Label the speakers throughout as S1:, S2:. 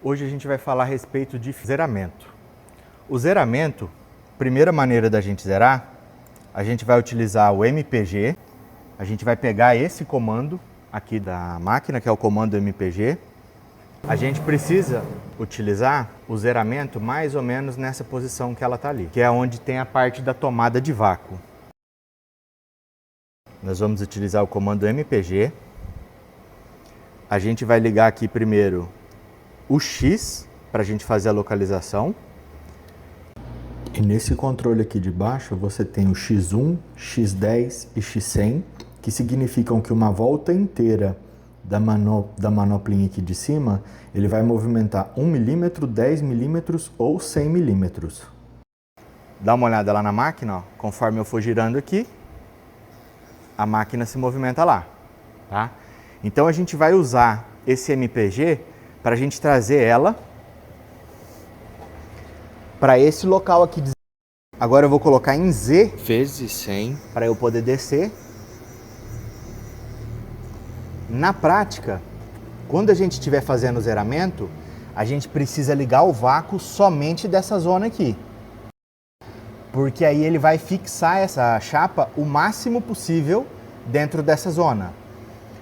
S1: Hoje a gente vai falar a respeito de zeramento. O zeramento, primeira maneira da gente zerar, a gente vai utilizar o MPG, a gente vai pegar esse comando aqui da máquina, que é o comando MPG. A gente precisa utilizar o zeramento mais ou menos nessa posição que ela está ali, que é onde tem a parte da tomada de vácuo. Nós vamos utilizar o comando MPG. A gente vai ligar aqui primeiro o X para a gente fazer a localização. E nesse controle aqui de baixo você tem o X1, X10 e X100, que significam que uma volta inteira da manoplinha aqui de cima, ele vai movimentar 1 milímetro, 10 milímetros ou 100 milímetros. Dá uma olhada lá na máquina, ó. Conforme eu for girando aqui, a máquina se movimenta lá, tá? Então a gente vai usar esse MPG para a gente trazer ela para esse local aqui. Agora eu vou colocar em Z vezes 100 para eu poder descer. Na prática, quando a gente estiver fazendo o zeramento, a gente precisa ligar o vácuo somente dessa zona aqui. Porque aí ele vai fixar essa chapa o máximo possível dentro dessa zona.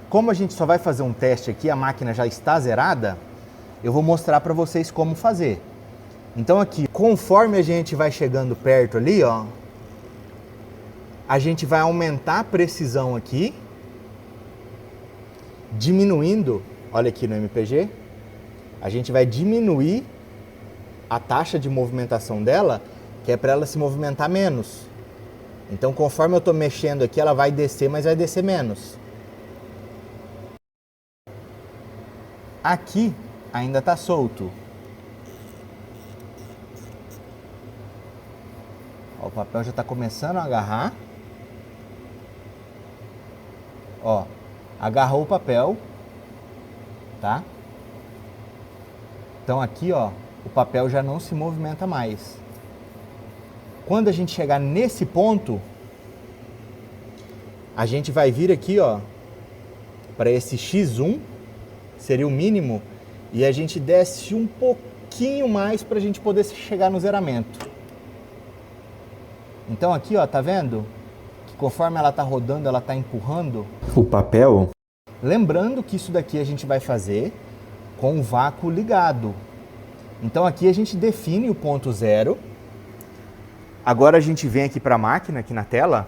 S1: Como a gente só vai fazer um teste aqui, a máquina já está zerada, eu vou mostrar para vocês como fazer. Então aqui, conforme a gente vai chegando perto ali, ó, a gente vai aumentar a precisão aqui, diminuindo, olha aqui no MPG, a gente vai diminuir a taxa de movimentação dela, que é para ela se movimentar menos. Então conforme eu estou mexendo aqui, ela vai descer, mas vai descer menos. Aqui ainda está solto. Ó, o papel já está começando a agarrar. Ó, agarrou o papel, tá? Então aqui, ó, o papel já não se movimenta mais. Quando a gente chegar nesse ponto, a gente vai vir aqui, ó, para esse X1, seria o mínimo, e a gente desce um pouquinho mais para a gente poder chegar no zeramento. Então aqui, ó, tá vendo? Que conforme ela tá rodando, ela tá empurrando o papel. Lembrando que isso daqui a gente vai fazer com o vácuo ligado. Então aqui a gente define o ponto zero. Agora a gente vem aqui para a máquina, aqui na tela.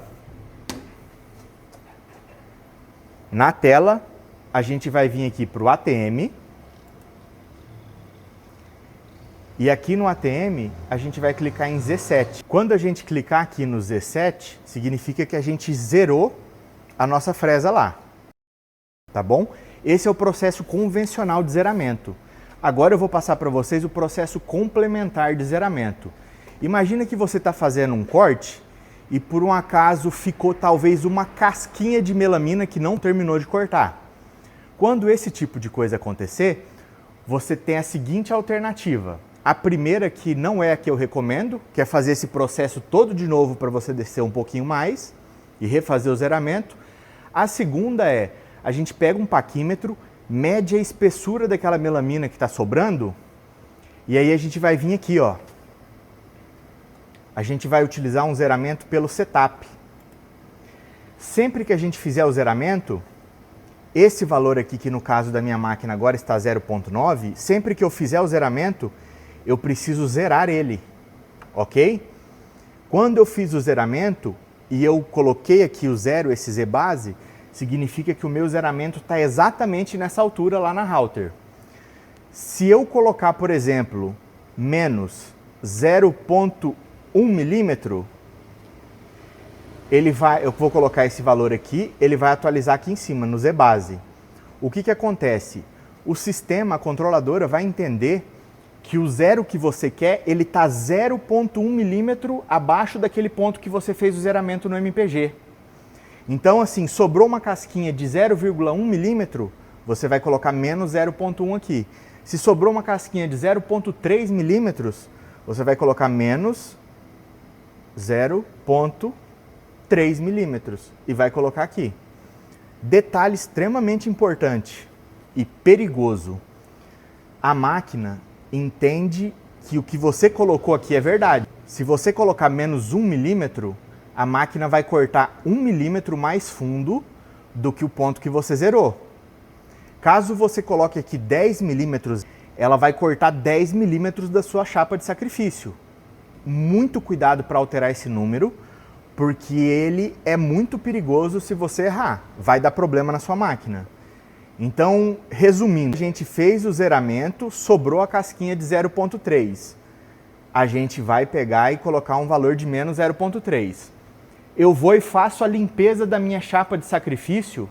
S1: Na tela, a gente vai vir aqui para o ATM. E aqui no ATM, a gente vai clicar em Z7. Quando a gente clicar aqui no Z7, significa que a gente zerou a nossa fresa lá. Tá bom? Esse é o processo convencional de zeramento. Agora eu vou passar para vocês o processo complementar de zeramento. Imagina que você está fazendo um corte e por um acaso ficou talvez uma casquinha de melamina que não terminou de cortar. Quando esse tipo de coisa acontecer, você tem a seguinte alternativa. A primeira, que não é a que eu recomendo, que é fazer esse processo todo de novo para você descer um pouquinho mais e refazer o zeramento. A segunda é, a gente pega um paquímetro, mede a espessura daquela melamina que está sobrando e aí a gente vai vir aqui, ó. A gente vai utilizar um zeramento pelo setup. Sempre que a gente fizer o zeramento, esse valor aqui, que no caso da minha máquina agora está 0.9, sempre que eu fizer o zeramento, eu preciso zerar ele, ok? Quando eu fiz o zeramento e eu coloquei aqui o zero, esse Z base, significa que o meu zeramento está exatamente nessa altura lá na router. Se eu colocar, por exemplo, menos 0.1 milímetro, eu vou colocar esse valor aqui, ele vai atualizar aqui em cima, no Z base. O que acontece? O sistema, a controladora, vai entender que o zero que você quer, ele está 0.1 milímetro abaixo daquele ponto que você fez o zeramento no MPG. Então, assim, sobrou uma casquinha de 0,1 milímetro, você vai colocar menos 0.1 aqui. Se sobrou uma casquinha de 0,3 milímetros, você vai colocar menos 0,3 milímetros e vai colocar aqui. Detalhe extremamente importante e perigoso. a máquina entende que o que você colocou aqui é verdade. Se você colocar menos 1 milímetro, a máquina vai cortar 1 milímetro mais fundo do que o ponto que você zerou. Caso você coloque aqui 10 milímetros, ela vai cortar 10 milímetros da sua chapa de sacrifício. Muito cuidado para alterar esse número, porque ele é muito perigoso se você errar. Vai dar problema na sua máquina. Então, resumindo, a gente fez o zeramento, sobrou a casquinha de 0,3. A gente vai pegar e colocar um valor de menos 0,3. Eu vou e faço a limpeza da minha chapa de sacrifício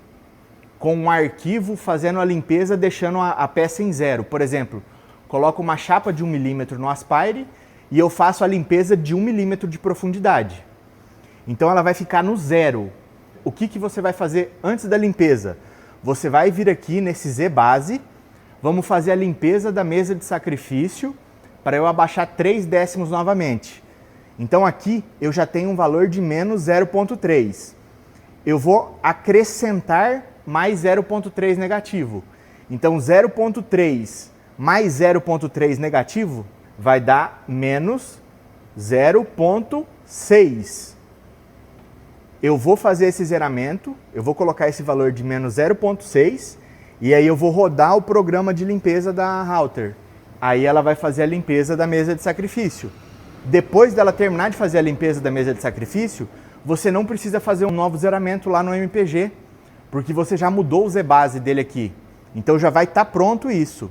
S1: com um arquivo fazendo a limpeza, deixando a peça em zero. Por exemplo, coloco uma chapa de 1 milímetro no Aspire e eu faço a limpeza de 1 milímetro de profundidade. Então ela vai ficar no zero. O que você vai fazer antes da limpeza? Você vai vir aqui nesse Z base, vamos fazer a limpeza da mesa de sacrifício para eu abaixar 3 décimos novamente. Então aqui eu já tenho um valor de menos 0,3. Eu vou acrescentar mais 0,3 negativo. Então 0,3 mais 0,3 negativo vai dar menos 0,6. Eu vou fazer esse zeramento, eu vou colocar esse valor de menos 0,6 e aí eu vou rodar o programa de limpeza da router. Aí ela vai fazer a limpeza da mesa de sacrifício. Depois dela terminar de fazer a limpeza da mesa de sacrifício, você não precisa fazer um novo zeramento lá no MPG, porque você já mudou o Z-base dele aqui. Então já vai estar pronto isso.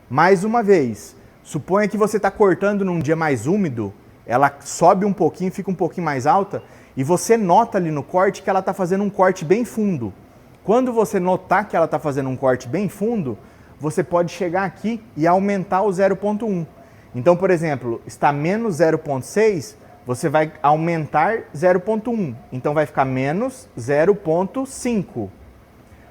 S1: Mais uma vez, suponha que você está cortando num dia mais úmido, ela sobe um pouquinho, fica um pouquinho mais alta, e você nota ali no corte que ela está fazendo um corte bem fundo. Quando você notar que ela está fazendo um corte bem fundo, você pode chegar aqui e aumentar o 0,1. Então, por exemplo, está menos 0,6, você vai aumentar 0,1. Então vai ficar menos 0,5.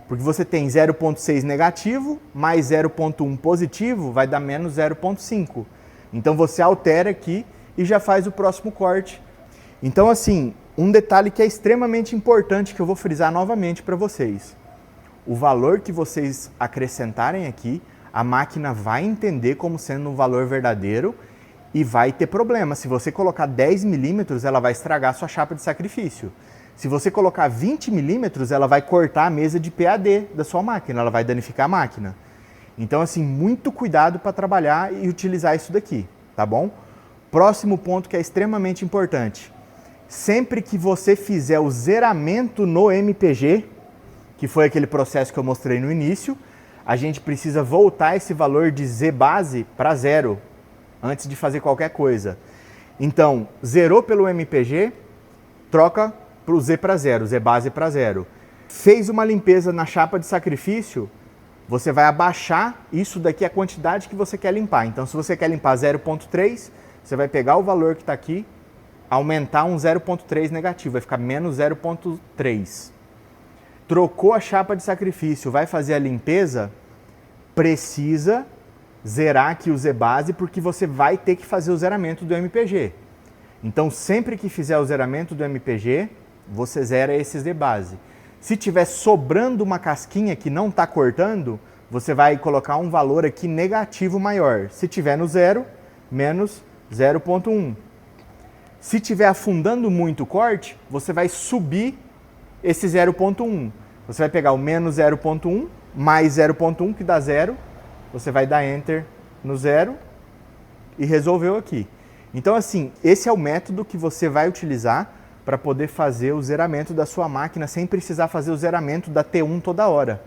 S1: Porque você tem 0,6 negativo mais 0,1 positivo, vai dar menos 0,5. Então você altera aqui e já faz o próximo corte. Então assim, um detalhe que é extremamente importante que eu vou frisar novamente para vocês. O valor que vocês acrescentarem aqui, a máquina vai entender como sendo um valor verdadeiro e vai ter problema. Se você colocar 10 milímetros, ela vai estragar a sua chapa de sacrifício. Se você colocar 20 milímetros, ela vai cortar a mesa de PAD da sua máquina, ela vai danificar a máquina. Então assim, muito cuidado para trabalhar e utilizar isso daqui, tá bom? Próximo ponto que é extremamente importante. Sempre que você fizer o zeramento no MPG, que foi aquele processo que eu mostrei no início, a gente precisa voltar esse valor de Z base para zero, antes de fazer qualquer coisa. Então, zerou pelo MPG, troca para o Z para zero, Z base para zero. Fez uma limpeza na chapa de sacrifício, você vai abaixar isso daqui, a quantidade que você quer limpar. Então, se você quer limpar 0,3, você vai pegar o valor que está aqui, aumentar um 0,3 negativo, vai ficar menos 0,3. Trocou a chapa de sacrifício, vai fazer a limpeza, precisa zerar aqui o Z base, porque você vai ter que fazer o zeramento do MPG. Então, sempre que fizer o zeramento do MPG, você zera esse Z base. Se tiver sobrando uma casquinha que não está cortando, você vai colocar um valor aqui negativo maior. Se tiver no zero, menos 0,1. Se tiver afundando muito o corte, você vai subir esse 0,1. Você vai pegar o menos 0,1 mais 0,1, que dá 0. Você vai dar Enter no 0 e resolveu aqui. Então, assim, esse é o método que você vai utilizar para poder fazer o zeramento da sua máquina sem precisar fazer o zeramento da T1 toda hora.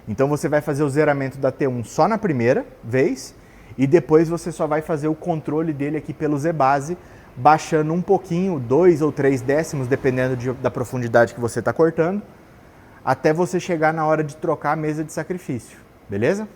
S1: Então, você vai fazer o zeramento da T1 só na primeira vez e depois você só vai fazer o controle dele aqui pelo Z base, baixando um pouquinho, 2 ou 3 décimos, dependendo da profundidade que você está cortando, até você chegar na hora de trocar a mesa de sacrifício, beleza?